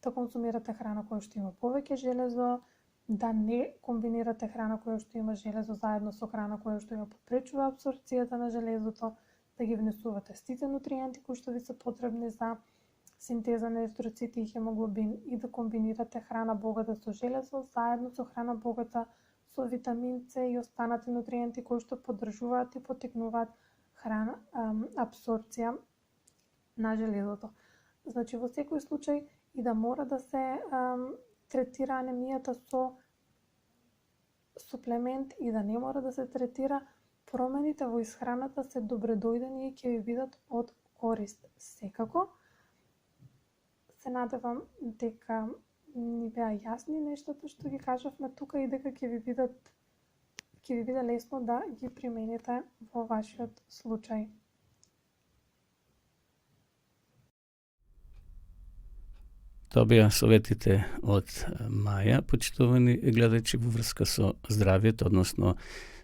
[SPEAKER 6] да консумирате храна која што има повеќе железо, да не комбинирате храна која што има железо заедно со храна која што ја попречува апсорбцијата на железото, да ги внесувате сите нутриенти кои што ви се потребни за синтеза на еритроцити и хемоглобин и да комбинирате храна богата со железо заедно со храна богата со витамин С и останати нутриенти кои што поддржуваат и поттикнуваат апсорбција на железото. Значи, во секој случај и да мора да се третира анемијата со суплемент и да не мора да се третира, промените во исхраната се добредојдени и ќе ви бидат од корист секако. Се надевам дека ни беа јасни нештата што ги кажавме тука и дека ќе ви биде лесно да ги примените во вашиот случај.
[SPEAKER 2] Тоа беа советите од Маја, почитувани гледачи, во врска со здравјето, односно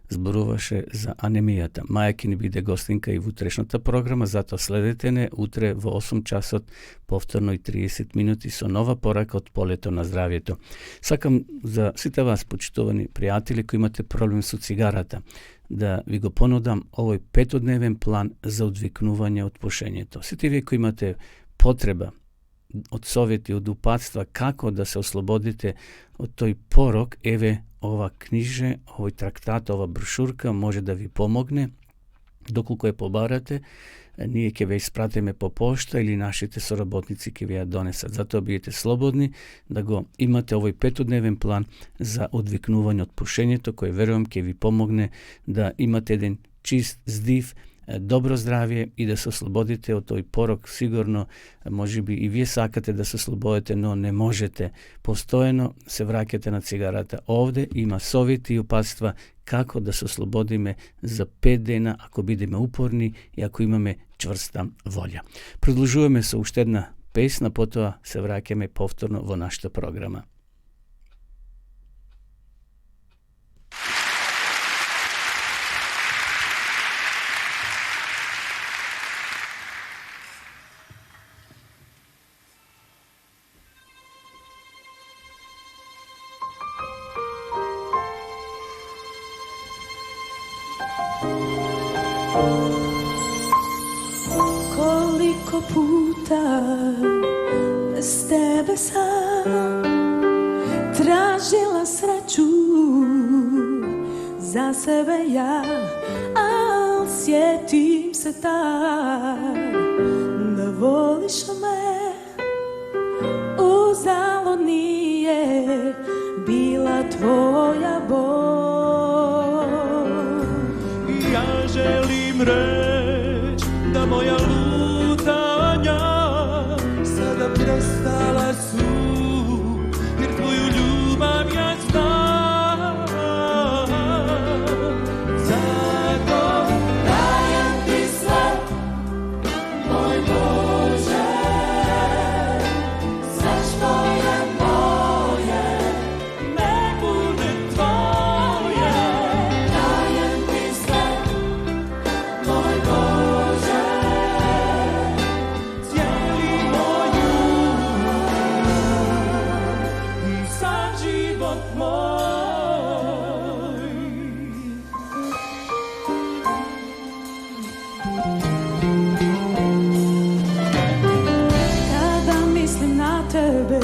[SPEAKER 2] зборуваше за анемијата. Маја ќе ни биде гостинка и во утрешната програма, затоа следете не утре во 8 часот, повторно и 30 минути со нова порака од полето на здравјето. Сакам за сите вас, почитувани пријатели, кои имате проблем со цигарата, да ви го понудам овој 5-дневен план за одвикнување од пушењето. Сите вие кои имате потреба од совети, од упатства како да се ослободите од тој порок, еве ова книже, овој трактат, ова брошурка може да ви помогне Доколку ја побарате, ние ќе ве испратиме по пошта или нашите соработници ќе ви ја донесат. Затоа бидете слободни да го имате овој 5-дневен план за одвикнување од пушењето, кој верувам ќе ви помогне да имате еден чист здив, добро здравје и да се ослободите од тој порок. Сигурно, можеби и вие сакате да се ослободите, но не можете. Постојано се враќате на цигарата. Овде има совети и упатства како да се ослободиме за 5 дена, ако бидеме упорни и ако имаме чврста волја. Продолжуваме со уште една песна, потоа се враќаме повторно во нашата програма.
[SPEAKER 7] Koliko puta bez tebe sam tražila sreću za sebe ja, al sjetim se tad da voliš me, uzalud nije bila tvoja bol.
[SPEAKER 3] Ja želim reći da moja lutanja sada prestala su, jer tvoju ljubav ja znam. Zato
[SPEAKER 5] Dajem ti sve, moj Bože, sve što je moje,
[SPEAKER 3] ne bude tvoje.
[SPEAKER 5] dajem ti sve, moj Bože,
[SPEAKER 3] Cijeli moj i sam život moj.
[SPEAKER 7] Kada mislim na tebe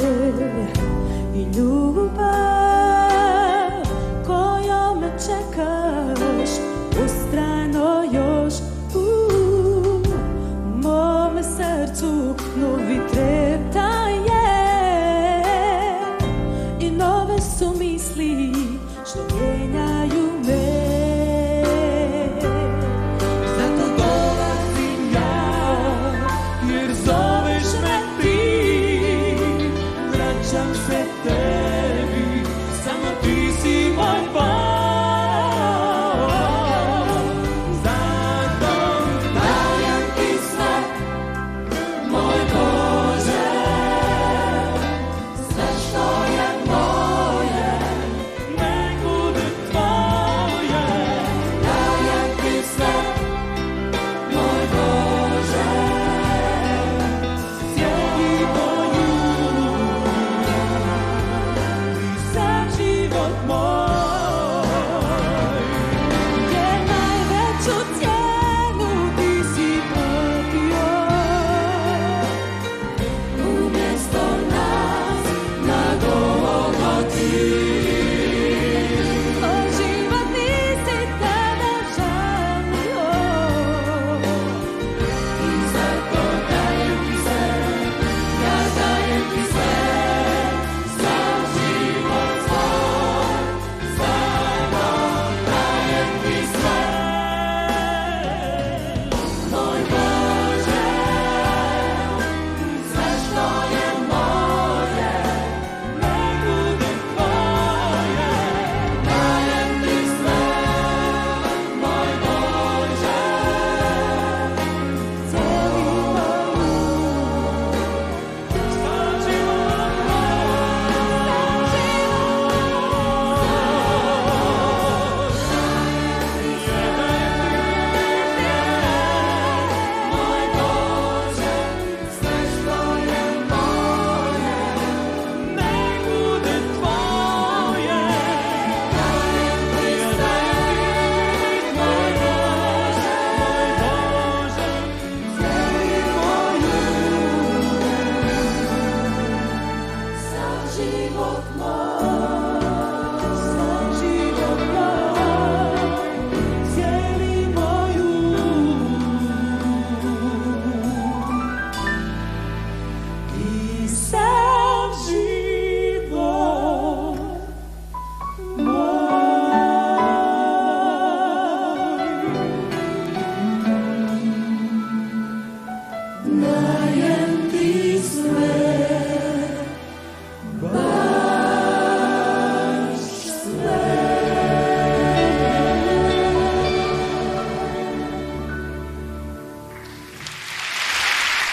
[SPEAKER 7] i ljubav kojom me čekaš ustrajno još u mome srcu novi treptaje i nove su misli što mijenjaju me.
[SPEAKER 3] Zato dolazim ja, jer zoveš me ti, vraćam se tebi, samo ti si moj Bog. Zato
[SPEAKER 5] dajem ti sve, moj Bože,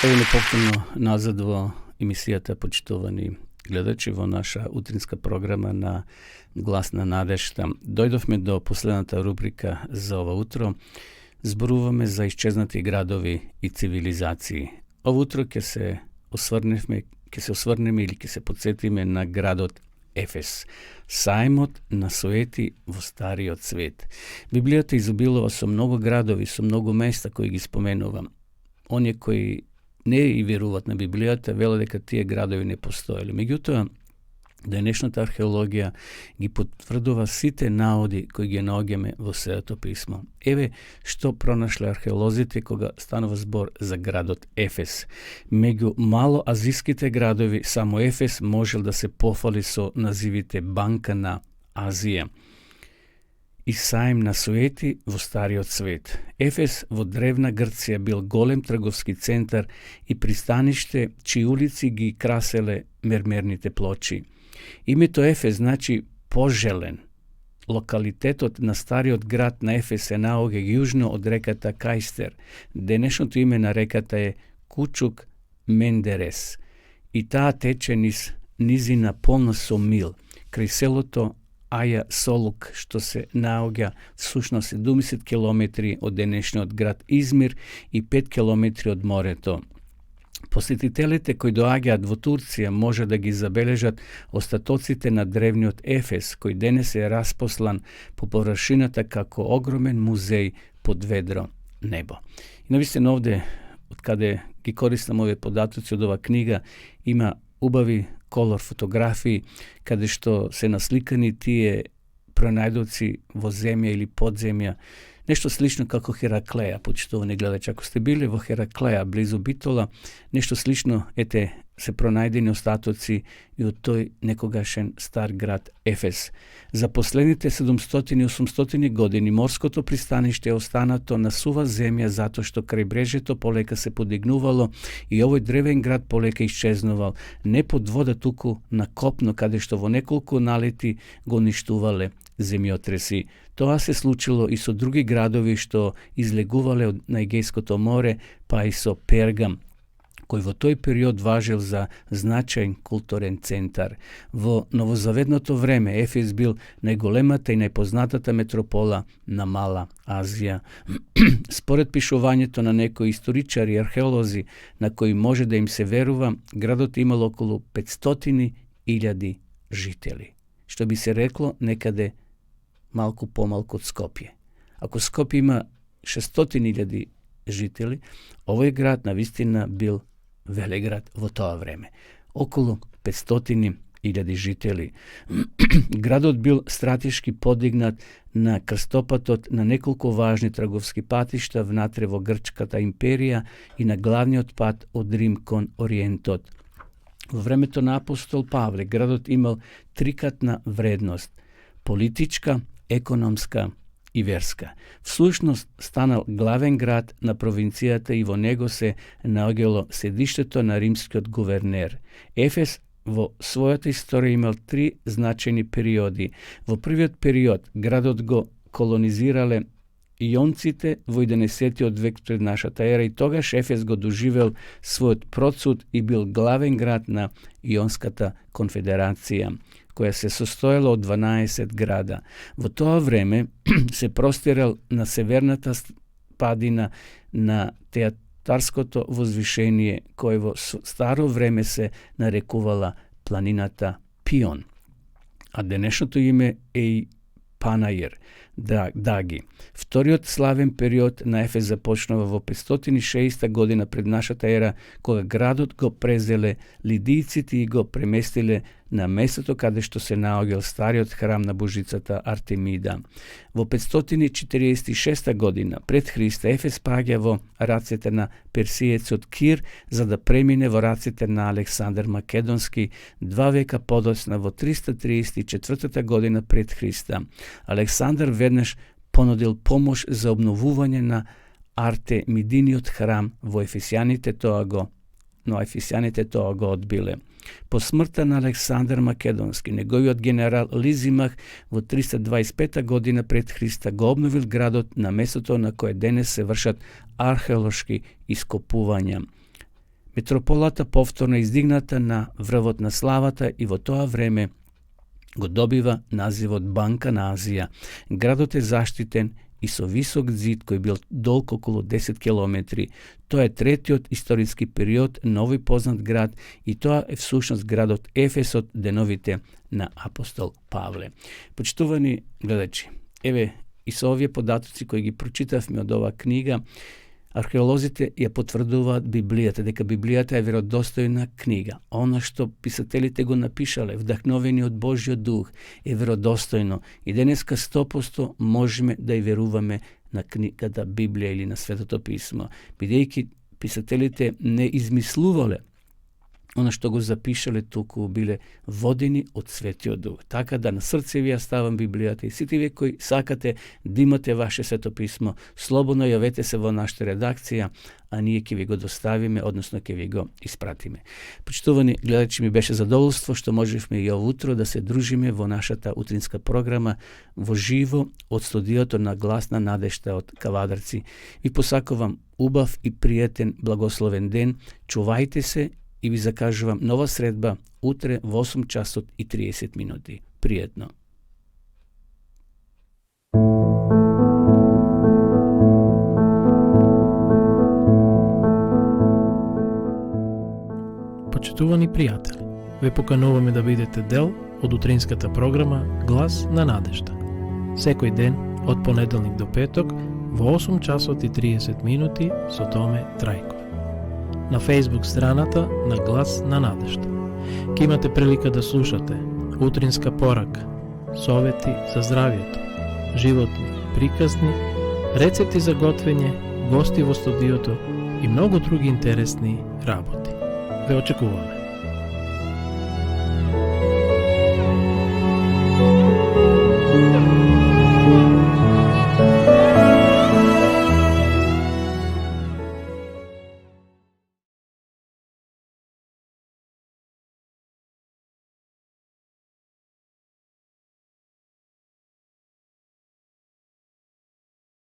[SPEAKER 2] Evo nepokljeno nazad vo emisijata, počtovani gledači, vo naša utrinska programa na Glas na nadešta. Dojdovme do posledната rubrika za ovo utro. Zboruvame za iščeznati gradovi i civilizaciji. Ovo utro ke se osvrneme ili ke se podsjetime na gradot Efes. Sajmot na sveti vo stariot svet. Biblията izobilova so mnogo gradovi, so mnogo mesta koji gi spomenuvam. Oni koji ne i vjeruvat na Biblията, vele дека tije gradovi ne postojali. Međutim, денешната археологија ги потврдува сите наоди кои ги наоѓаме во Светото писмо. Еве што пронашле археолозите кога станува збор за градот Ефес. Меѓу мало азиските градови, само Ефес можел да се пофали со називите банка на Азија и сајм на суети во стариот свет. Ефес во древна Грција бил голем трговски центар и пристаниште, чии улици ги краселе мермерните плочи. Името Ефес значи пожелен. Локалитетот на стариот град на Ефес се наоѓа јужно од реката Кајстер. Денешното име на реката е Кучук Мендерес. И таа тече низ низина полна со мил, крај селото Аја Солук, што се наоѓа всушност 70 километри од денешниот град Измир и 5 километри од морето. Посетителите кои доаѓаат во Турција може да ги забележат остатоците на древниот Ефес, кој денес е распослан по површината како огромен музеј под ведро небо. И навистина овде, од каде ги користам овие податоци од ова книга, има убави колор фотографии, каде што се насликани тие пронајдоци во земја или подземја. Нешто слично како Хераклеја, почитувани гледачи. Ако сте били во Хераклеја, близу Битола, нешто слично се пронајдени остатоци и од тој некогашен стар град Ефес. За последните 700-800 години морското пристаниште е останато на сува земја затоа што крај брежето полека се подигнувало и овој древен град полека исчезнувал, не под вода туку на копно, каде што во неколку налети го уништувале земјотреси. Тоа се случило и со други градови што излегувале на Егејското море, па и со Пергам, кој во тој период важил за значајен културен центар. Во новозаветното време Ефес бил најголемата и најпознатата метропола на Мала Азија. Според пишувањето на некои историчари и археолози, на кои може да им се верува, градот имал околу 500.000 жители. Што би се рекло некаде малку помалку од Скопје. Ако Скопје има 600.000 жители, овој град навистина бил велеград во тоа време. Околу 500.000 жители. Градот бил стратешки подигнат на крстопатот на неколку важни трговски патишта внатре во Грчката империја и на главниот пат од Рим кон Ориентот. Во времето на апостол Павле градот имал трикатна вредност – политичка, економска и верска. Всушност станал главен град на провинцијата и во него се наоѓало седиштето на римскиот гувернер. Ефес во својата историја имал 3 значајни периоди. Во првиот период градот го колонизирале Ионците во 11 век пред нашата ера и тогаш Ефес го доживел својот процут и бил главен град на Ионската конфедерација, која се состоела од 12 града. Во тоа време се простирал на северната падина на Театарското возвишение, кој во старо време се нарекувала планината Пион. А денешното име е и Панаир, Даги. Вториот славен период на Ефес започнува во 560 година пред нашата ера, кога градот го презеле лидијците и го преместиле на местото каде што се наоѓал стариот храм на божицата Артемида. Во 546 година пред Христа Ефес паѓа во рацете на персиецот Кир за да премине во рацете на Александар Македонски 2 века подоцна во 334 година пред Христа. Александар веднаш понудил помош за обновување на Артемидиниот храм во Ефесјаните, но Ефесјаните тоа го одбиле. По смртта на Александар Македонски, неговиот генерал Лизимах во 325 година пред Христа го обновил градот на местото на кое денес се вршат археолошки ископувања. Метрополата повторно е издигната на врвот на славата и во тоа време го добива називот Банка на Азија. Градот е заштитен и со висок зид кој бил долг околу 10 километри. Тоа е третиот историски период на овој познат град и тоа е всушност градот Ефес од деновите на апостол Павле. Почитувани гледачи, еве и со овие податоци кои ги прочитавме од оваа книга, археолозите ја потврдуваат Библијата, дека Библијата е веродостојна книга. Она што писателите го напишале, вдахновени од Божјиот дух, е веродостојно и денеска 100% можеме да ја веруваме на книгата Библија или на Светото писмо, бидејќи писателите не измислувале она што го запишале, туку биле водени од Светиот Дух. Така да на срце ви ја ставам Библијата и сите вие кои сакате да имате ваше Свето писмо, слободно јавете се во нашата редакција, а ние ќе ви го доставиме, односно ќе ви го испратиме. Почитувани гледачи, ми беше задоволство што можевме и овутро да се дружиме во нашата утринска програма во живо од студиото на Глас на надежта од Кавадарци. Ви посакувам убав и пријатен благословен ден, чувајте се и ви закажувам нова средба утре во 8 часот и 30 минути. Пријатно.
[SPEAKER 1] Почитувани пријатели, ве покануваме да бидете дел од утринската програма Глас на надежда. Секој ден од понеделник до петок во 8 часот и 30 минути со Томе Трајков. На Facebook страната на Глас на надежда. Ке имате прилика да слушате утринска порака, совети за здравието, животни приказни, рецепти за готвење, гости во студиото и многу други интересни работи. Ве очекуваме.